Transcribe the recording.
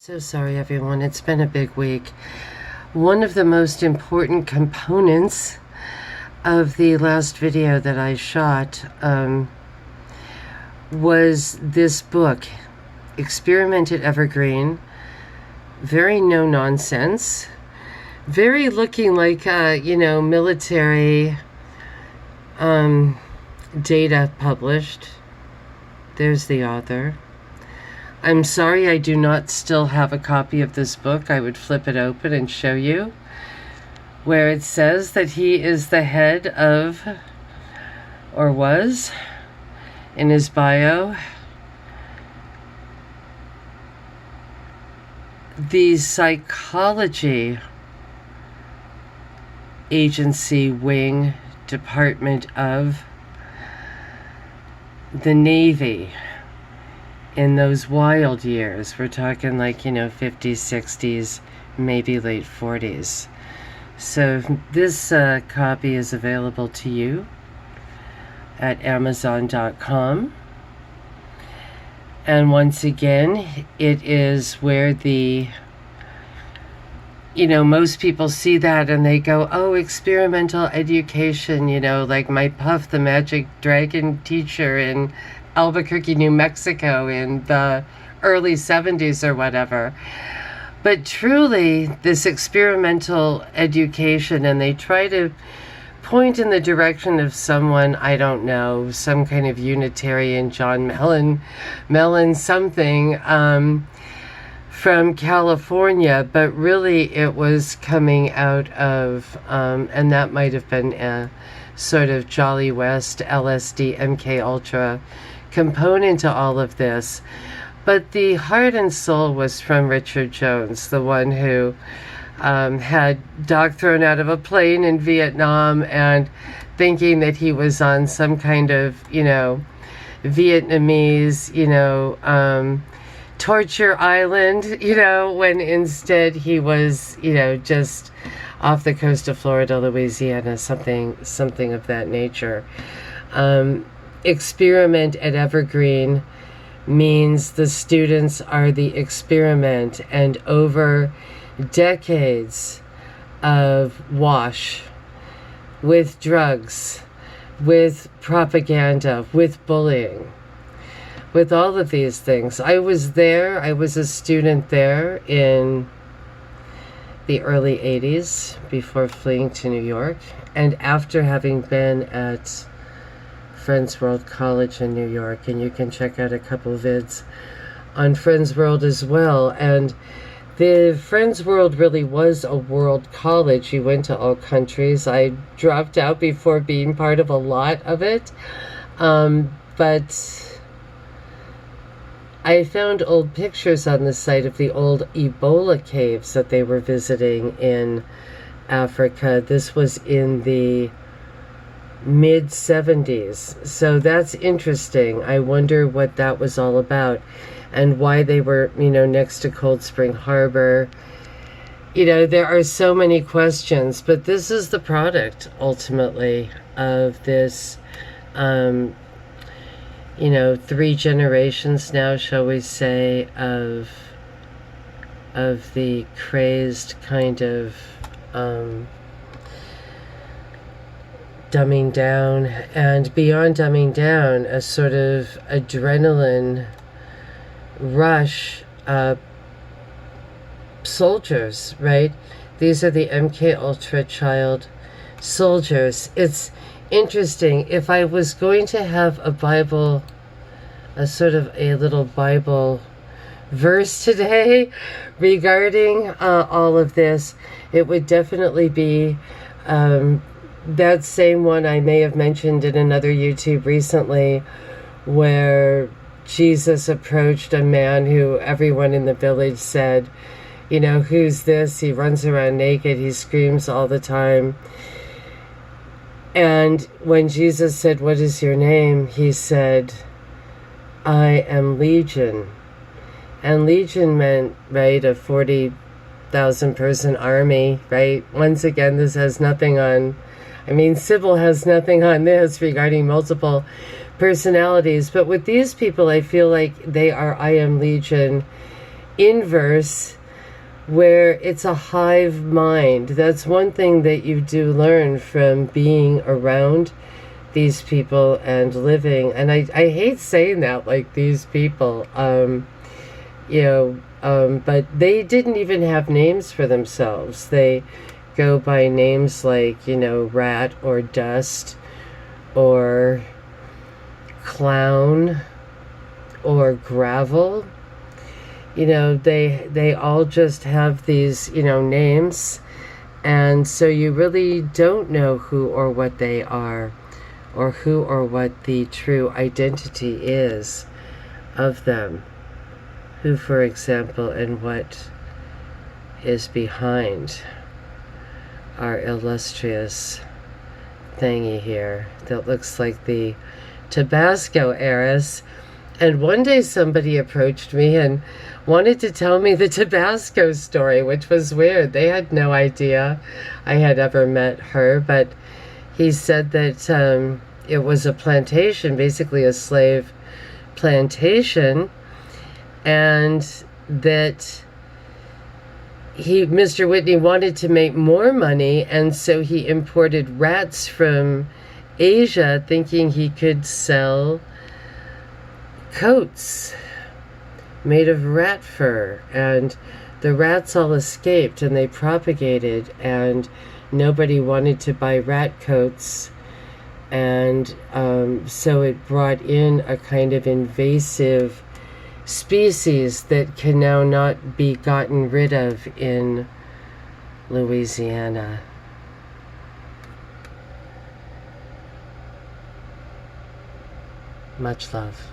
So sorry, everyone. It's been a big week. One of the most important components of the last video that I shot was this book, Experiment at Evergreen. Very no-nonsense. Very looking like, military data published. There's the author. I'm sorry I do not still have a copy of this book. I would flip it open and show you where it says that he is the head of, or was, in his bio, the psychology agency wing department of the Navy. In those wild years, we're talking like, 50s, 60s, maybe late 40s. So this copy is available to you at Amazon.com. And once again, it is where the, most people see that and they go, oh, experimental education, like my Puff the Magic Dragon teacher in Albuquerque, New Mexico in the early 70s or whatever. But truly, this experimental education, and they try to point in the direction of someone, I don't know, some kind of Unitarian, John Mellon something, from California, but really it was coming out of, and that might have been a sort of Jolly West, LSD, MKULTRA component to all of this. But the heart and soul was from Richard Jones, the one who had Doc thrown out of a plane in Vietnam and thinking that he was on some kind of, Vietnamese, torture island, when instead he was, just off the coast of Florida, Louisiana, something of that nature. Experiment at Evergreen means the students are the experiment, and over decades of wash with drugs, with propaganda, with bullying, with all of these things. I was a student there in the early 80s before fleeing to New York, and after having been at Friends World College in New York, and you can check out a couple of vids on Friends World as well. And the Friends World really was a world college. You went to all countries. I dropped out before being part of a lot of it, but I found old pictures on the site of the old Ebola caves that they were visiting in Africa. This was in the mid-70s. So that's interesting. I wonder what that was all about and why they were, next to Cold Spring Harbor. There are so many questions, but this is the product, ultimately, of this, 3 generations now, shall we say, of the crazed kind of, dumbing down, and beyond dumbing down, a sort of adrenaline rush. Soldiers, right? These are the MKUltra child soldiers. It's interesting. If I was going to have a Bible, a sort of a little Bible verse today regarding all of this, it would definitely be that same one I may have mentioned in another YouTube recently, where Jesus approached a man who everyone in the village said, who's this? He runs around naked. He screams all the time. And when Jesus said, what is your name? He said, I am Legion. And Legion meant, right, a 40,000 person army, right? Once again, this has nothing on, Sybil has nothing on this regarding multiple personalities. But with these people, I feel like they are I am Legion inverse, where it's a hive mind. That's one thing that you do learn from being around these people and living. And I hate saying that, like, these people, but they didn't even have names for themselves. They go by names like, rat or dust or clown or gravel. They all just have these, names. And so you really don't know who or what they are, or who or what the true identity is of them. Who, for example, and what is behind our illustrious thingy here that looks like the Tabasco heiress. And one day somebody approached me and wanted to tell me the Tabasco story, which was weird. They had no idea I had ever met her, but he said that it was a plantation, basically a slave plantation, and that Mr. Whitney wanted to make more money, and so he imported rats from Asia, thinking he could sell coats made of rat fur. And the rats all escaped and they propagated, and nobody wanted to buy rat coats, and so it brought in a kind of invasive species that can now not be gotten rid of in Louisiana. Much love.